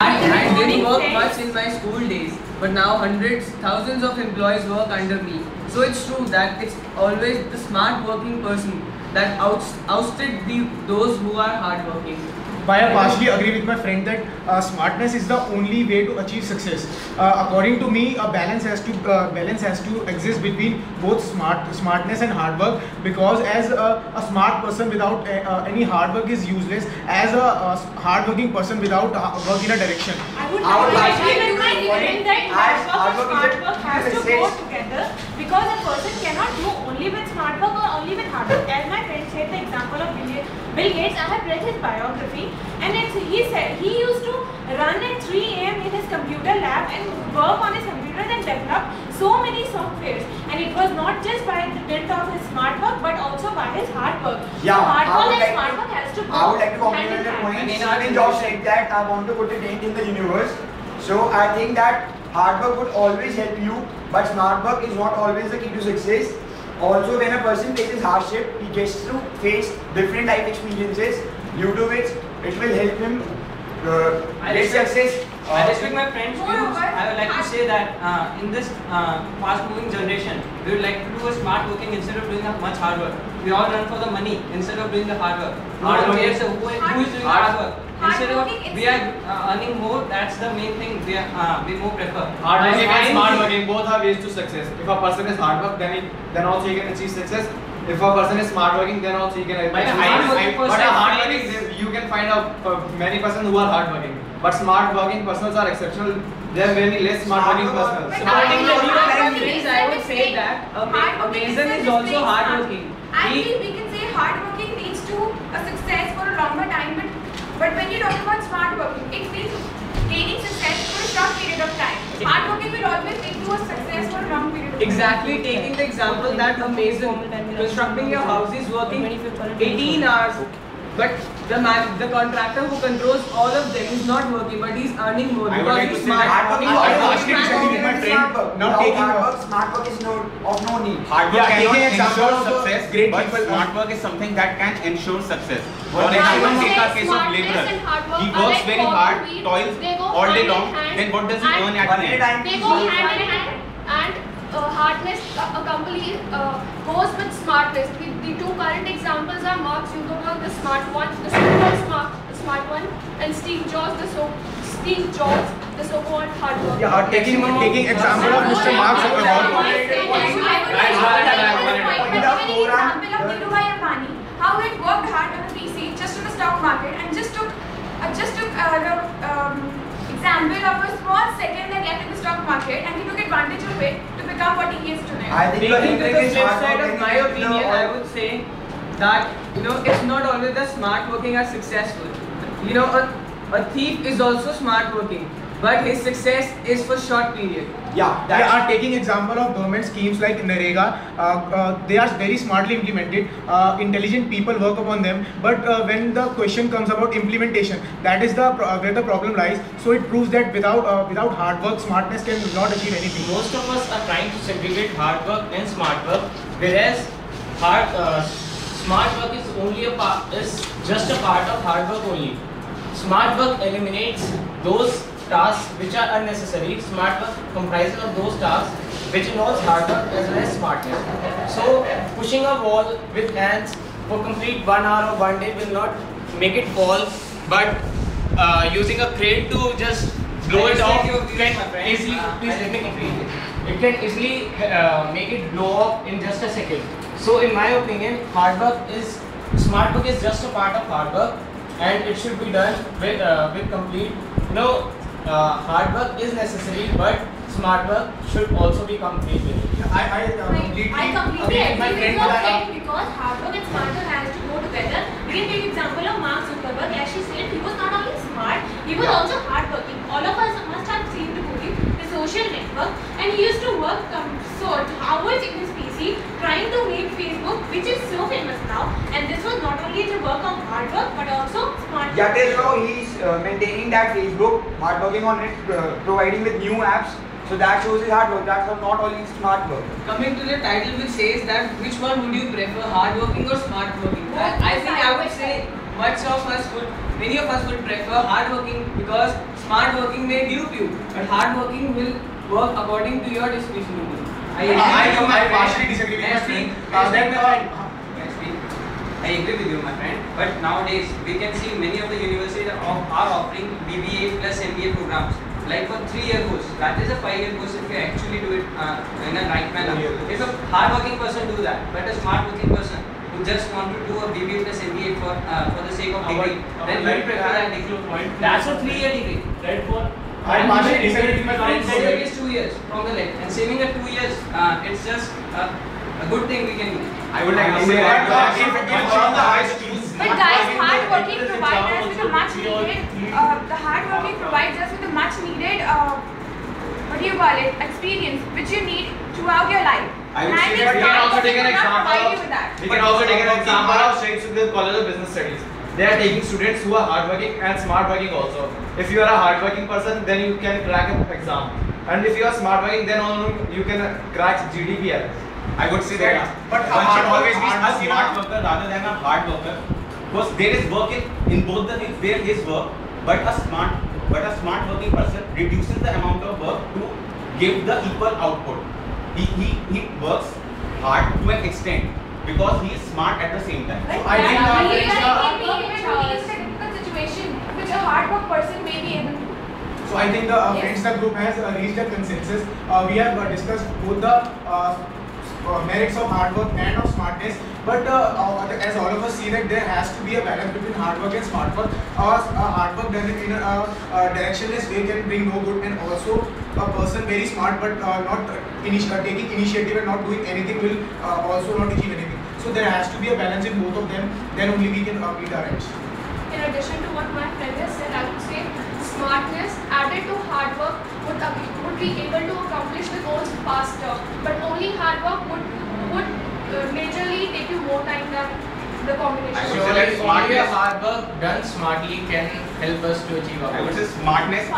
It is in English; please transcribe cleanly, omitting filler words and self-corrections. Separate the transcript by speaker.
Speaker 1: I didn't work much in my school days, but now hundreds, thousands of employees work under me. So it's true that it's always the smart working person that ousted those who are hard working.
Speaker 2: I partially agree with my friend that smartness is the only way to achieve success. According to me, a balance has to exist between both smartness and hard work. Because as a smart person without any hard work is useless. As a hard-working person without work in a direction.
Speaker 3: I would like to agree with my friend that hard work and smart work has to go together, because a person cannot do only with smart work or only with hard work. As my friend said, the example of Bill Gates, I have read his biography, and he said he used to run at 3 AM in his computer lab and work on his computer and develop so many softwares. And it was not just by the dint of his smart work, but also by his hard work.
Speaker 4: Yeah,
Speaker 3: so hard work and smart work has to go.
Speaker 4: I would like to compliment the point. When Josh said that, I want to put a dent in the universe. So I think that hard work would always help you, but smart work is not always the key to success. Also, when a person faces hardship, he gets to face different life experiences, due to which it will help him get success.
Speaker 5: I respect my friends' views. I would like to say that in this fast-moving generation, we would like to do a smart working instead of doing a much hard work. We all run for the money instead of doing the hard work. No one cares who is doing the hard work. Instead of we are earning more, that's the main thing we more prefer.
Speaker 6: Hard working and smart working both are ways to success. If a person is hard work, then also he can achieve success. If a person is smart working, then also he can achieve success. But a hard working, you can find out many persons who are hard working. But smart working persons are exceptional. There are many less smart working persons.
Speaker 1: I would say that Amazon is also hard working.
Speaker 3: I think we can say hard working leads to a success for a longer time, but when you talk about smart working, it means gaining success for a short period of time. Smart working will always lead to a success for a long period of time.
Speaker 1: Exactly, taking the example that Amazon constructing your house is working 18 hours, but the contractor who controls all of them is not working, but he's earning more because he's smart.
Speaker 4: Smart work is of no need.
Speaker 7: Hard work cannot ensure success, but smart work is something that can ensure success. For example, take a case of laborer. He works very hard, toils all day long, then what does he earn at the end?
Speaker 8: They go hand in hand, and hardness goes with smartness. The two current examples are Mark Zuckerberg, the smart one, the so-called smart one, and Steve Jobs, the so-called hard worker.
Speaker 2: Yeah, taking example of Mr. Mark Zuckerberg.
Speaker 3: How he worked hard on a PC, just to the stock market, and just took example of a small second that left in the stock market, and he took advantage of it to become what he is today.
Speaker 4: I think
Speaker 1: Taking to the flip side of my opinion, I would say that it's not always the smart working are successful. A thief is also smart working, but his success is for short period.
Speaker 2: Yeah, they are taking example of government schemes like NREGA. They are very smartly implemented. Intelligent people work upon them, but when the question comes about implementation, that is where the problem lies. So it proves that without hard work, smartness can not achieve anything.
Speaker 5: Most of us are trying to segregate hard work and smart work, whereas smart work is just a part of hard work only. Smart work eliminates those tasks which are unnecessary. Smart work comprises of those tasks which involves hard work as well as smartness. So pushing a wall with hands for complete 1 hour or 1 day will not make it fall, but using a crane to just blow it off can easily make it blow off in just a second. So in my opinion, smart work is just a part of hard work, and it should be done with complete. Hard work is necessary, but smart work should also be complete with it.
Speaker 3: I completely agree with your point, because hard work and smart work has to go together. We can take example of Mark Zuckerberg. As she said, he was not only smart, he was also hardworking. All of us must have seen the movie The Social Network, and he used to work hours in his PC trying to make Facebook, which is so famous now. And this was not only the work of hard work, but also smart work.
Speaker 4: Yeah, till now he's maintaining that Facebook, hard working on it, providing with new apps. So that shows his hard work. That's not only smart work.
Speaker 1: Coming to the title, which says that which one would you prefer, hard working or smart working? I think I would say many of us would prefer hard working, because smart working may dupe you, but hard working will work according to your discretion only.
Speaker 2: I partially disagree with my friend.
Speaker 9: I agree with you, my friend. But nowadays, we can see many of the universities are offering BBA plus MBA programs. Like for 3-year course, that is a 5-year course if you actually do it in a right manner. If a hard-working person do that, but a smart-working person who just want to do a BBA plus MBA for the sake of degree, then we prefer that degree. That's a 3-year degree. Right?
Speaker 2: I partially disagree with my friend.
Speaker 9: Saving is 2 years from the left, and saving at 2 years, it's just a good thing we can do.
Speaker 7: I would like to say that
Speaker 3: but guys, hard working provides us with a much needed. The hard working provides us with a much needed. What do you call it? Experience, which you need throughout your life.
Speaker 6: I would say that we can also take an example. We can also take an example of Sheikh Sukhdeo College of Business Studies. They are taking students who are hardworking and smartworking also. If you are a hardworking person, then you can crack an exam, and if you are smartworking, then only you can crack GDPR.
Speaker 7: I would say that one should always be a smart worker rather than a hard worker, because there is work in both the things. There is work, but a smart working person reduces the amount of work to give the equal output. He works hard to an extent because he is smart at the same time.
Speaker 3: So
Speaker 2: I think
Speaker 3: a difficult situation which a hard work person may be able to.
Speaker 2: So I think the Friendster group has reached a consensus. We have discussed both the merits of hard work and of smartness, but as all of us see that there has to be a balance between hard work and smart work. Hard work done in a directionless way can bring no good, and also a person very smart but not taking initiative and not doing anything will also not achieve anything. So there has to be a balance in both of them, then only we can meet our ends.
Speaker 8: In addition to what my friend has said, I would say smartness added to hard work would be able to accomplish the goals faster, but only hard work would majorly take you more time than the combination.
Speaker 5: So only hard work done smartly can help us to achieve our goals.
Speaker 7: I would say smartness